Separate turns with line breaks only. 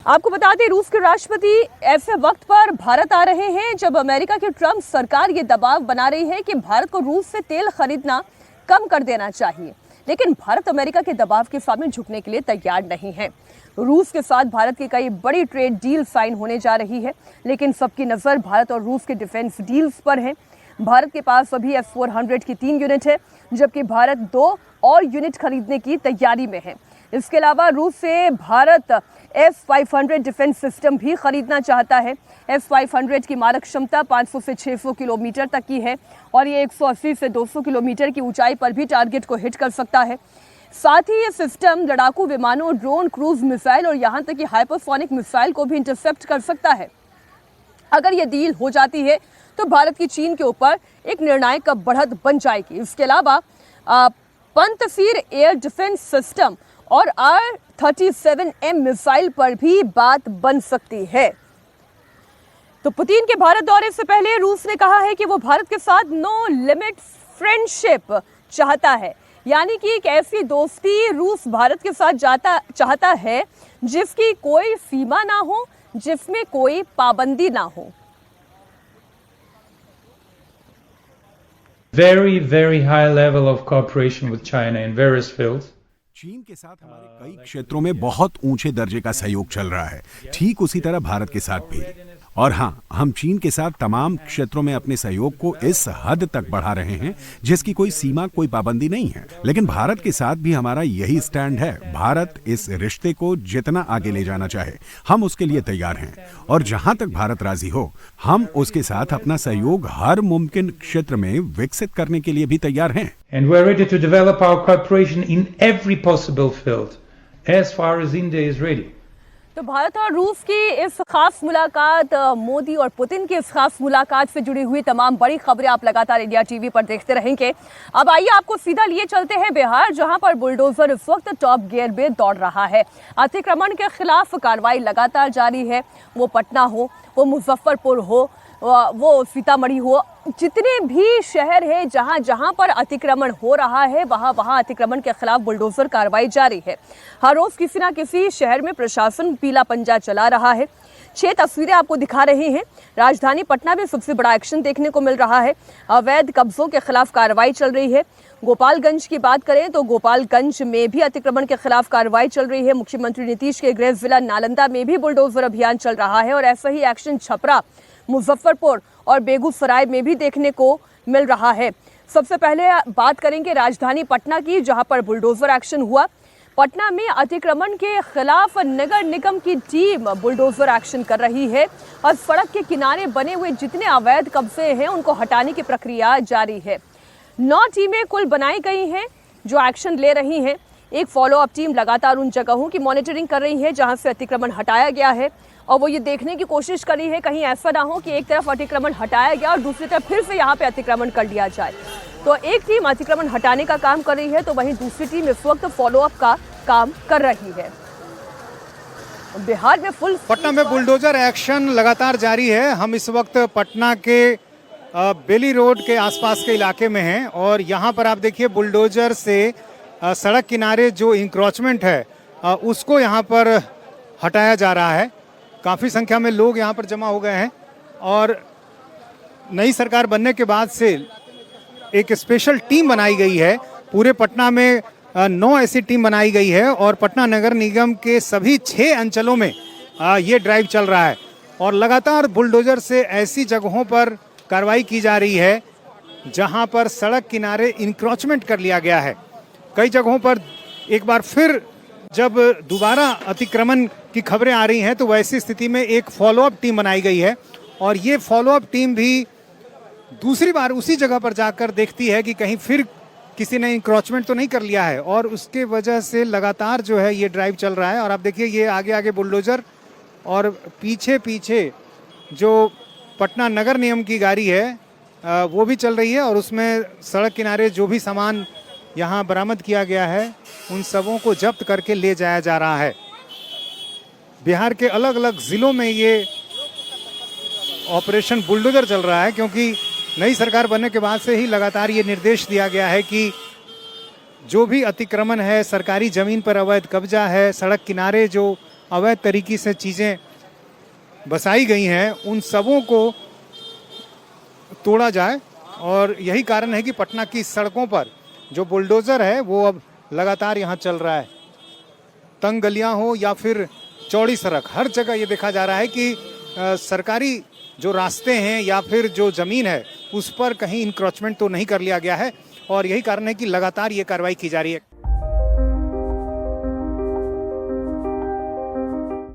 आपको बता दें, रूस के राष्ट्रपति ऐसे वक्त पर भारत आ रहे हैं जब अमेरिका की ट्रंप सरकार ये दबाव बना रही है कि भारत को रूस से तेल खरीदना कम कर देना चाहिए। लेकिन भारत अमेरिका के दबाव के सामने झुकने के लिए तैयार नहीं है। रूस के साथ भारत की कई बड़ी ट्रेड डील साइन होने जा रही है, लेकिन सबकी नजर भारत और रूस के डिफेंस डील्स पर है। भारत के पास अभी S-400 की 3 यूनिट है, जबकि भारत 2 और यूनिट खरीदने की तैयारी में है। इसके अलावा रूस से भारत S-500 डिफेंस सिस्टम भी खरीदना चाहता है। S-500 की मारक क्षमता 500 से 600 किलोमीटर तक की है और ये 180 से 200 किलोमीटर की ऊंचाई पर भी टारगेट को हिट कर सकता है। साथ ही ये सिस्टम लड़ाकू विमानों, ड्रोन, क्रूज मिसाइल और यहाँ तक कि हाइपरसोनिक मिसाइल को भी इंटरसेप्ट कर सकता है। अगर ये डील हो जाती है तो भारत की चीन के ऊपर एक निर्णायक बढ़त बन जाएगी। इसके अलावा पंतफीर एयर डिफेंस सिस्टम और R-37M मिसाइल पर भी बात बन सकती है। तो पुतिन के भारत दौरे से पहले रूस ने कहा है कि वो भारत के साथ नो लिमिट फ्रेंडशिप चाहता है, यानी कि एक ऐसी दोस्ती रूस भारत के साथ चाहता है जिसकी कोई सीमा ना हो, जिसमें कोई पाबंदी ना हो।
Very high level of cooperation with China in various fields.
चीन के साथ हमारे कई क्षेत्रों में बहुत ऊंचे दर्जे का सहयोग चल रहा है, ठीक उसी तरह भारत के साथ भी। और हाँ, हम चीन के साथ तमाम क्षेत्रों में अपने सहयोग को इस हद तक बढ़ा रहे हैं जिसकी कोई सीमा, कोई पाबंदी नहीं है। लेकिन भारत के साथ भी हमारा यही स्टैंड है। भारत इस रिश्ते को जितना आगे ले जाना चाहे, हम उसके लिए तैयार हैं। और जहां तक भारत राजी हो, हम उसके साथ अपना सहयोग हर मुमकिन क्षेत्र में विकसित करने के लिए भी तैयार हैं।
And we're ready to develop our cooperation in every possible field, as far as India is ready.
तो भारत और रूस की इस खास मुलाकात, मोदी और पुतिन की इस खास मुलाकात से जुड़ी हुई तमाम बड़ी खबरें आप लगातार इंडिया टीवी पर देखते रहेंगे। अब आइए आपको सीधा लिए चलते हैं बिहार, जहां पर बुलडोजर इस वक्त टॉप गियर में दौड़ रहा है। अतिक्रमण के खिलाफ कार्रवाई लगातार जारी है। वो पटना हो, वो मुजफ्फरपुर हो, वो सीतामढ़ी हो, जितने भी शहर हैं जहां जहां पर अतिक्रमण हो रहा है, वहां अतिक्रमण के खिलाफ बुलडोजर कार्रवाई जारी है। हर रोज किसी ना किसी शहर में प्रशासन पीला पंजा चला रहा है। 6 तस्वीरें आपको दिखा रहे हैं। राजधानी पटना में सबसे बड़ा एक्शन देखने को मिल रहा है। अवैध कब्जों के खिलाफ कार्रवाई चल रही है। गोपालगंज की बात करें तो गोपालगंज में भी अतिक्रमण के खिलाफ कार्रवाई चल रही है। मुख्यमंत्री नीतीश के गृह जिला नालंदा में भी बुलडोजर अभियान चल रहा है और ऐसा ही एक्शन छपरा, मुजफ्फरपुर और बेगूसराय में भी देखने को मिल रहा है। सबसे पहले बात करेंगे राजधानी पटना की, जहां पर बुलडोजर एक्शन हुआ। पटना में अतिक्रमण के खिलाफ नगर निगम की टीम बुलडोजर एक्शन कर रही है और सड़क के किनारे बने हुए जितने अवैध कब्जे हैं उनको हटाने की प्रक्रिया जारी है। 9 टीमें कुल बनाई गई हैं जो एक्शन ले रही हैं। एक फॉलोअप टीम लगातार उन जगहों की मॉनिटरिंग कर रही है जहां से अतिक्रमण हटाया गया है और वो ये देखने की कोशिश कर रही है कहीं ऐसा ना हो कि एक तरफ अतिक्रमण हटाया गया और दूसरी तरफ फिर से यहाँ पे अतिक्रमण कर लिया जाए। तो एक टीम अतिक्रमण हटाने का काम कर रही है तो वहीं दूसरी टीम इस वक्त फॉलोअप का काम कर रही है। बिहार में
पटना में बुलडोजर एक्शन लगातार जारी है। हम इस वक्त पटना के बेली रोड के आसपास के इलाके में हैं और यहाँ पर आप देखिए बुलडोजर से सड़क किनारे जो इंक्रोचमेंट है उसको यहाँ पर हटाया जा रहा है। काफ़ी संख्या में लोग यहाँ पर जमा हो गए हैं और नई सरकार बनने के बाद से एक स्पेशल टीम बनाई गई है। पूरे पटना में 9 ऐसी टीम बनाई गई है और पटना नगर निगम के सभी 6 अंचलों में ये ड्राइव चल रहा है और लगातार बुलडोजर से ऐसी जगहों पर कार्रवाई की जा रही है जहां पर सड़क किनारे इंक्रोचमेंट कर लिया गया है। कई जगहों पर एक बार फिर जब दोबारा अतिक्रमण की खबरें आ रही हैं तो वैसी स्थिति में एक फॉलोअप टीम बनाई गई है और ये फॉलोअप टीम भी दूसरी बार उसी जगह पर जाकर देखती है कि कहीं फिर किसी ने इंक्रोचमेंट तो नहीं कर लिया है और उसके वजह से लगातार जो है ये ड्राइव चल रहा है। और आप देखिए ये आगे आगे बुलडोजर और पीछे पीछे जो पटना नगर निगम की गाड़ी है वो भी चल रही है और उसमें सड़क किनारे जो भी सामान यहाँ बरामद किया गया है उन सबों को जब्त करके ले जाया जा रहा है। बिहार के अलग अलग ज़िलों में ये ऑपरेशन बुलडोजर चल रहा है क्योंकि नई सरकार बनने के बाद से ही लगातार ये निर्देश दिया गया है कि जो भी अतिक्रमण है, सरकारी ज़मीन पर अवैध कब्जा है, सड़क किनारे जो अवैध तरीके से चीज़ें बसाई गई हैं उन सबों को तोड़ा जाए। और यही कारण है कि पटना की सड़कों पर जो बुलडोज़र है वो अब लगातार यहाँ चल रहा है। तंग गलियाँ हो या फिर चौड़ी सड़क, हर जगह ये देखा जा रहा है कि सरकारी जो रास्ते हैं या फिर जो ज़मीन है उस पर कहीं इंक्रोचमेंट तो नहीं कर लिया गया है और यही कारण है कि लगातार ये कार्रवाई की जा रही है।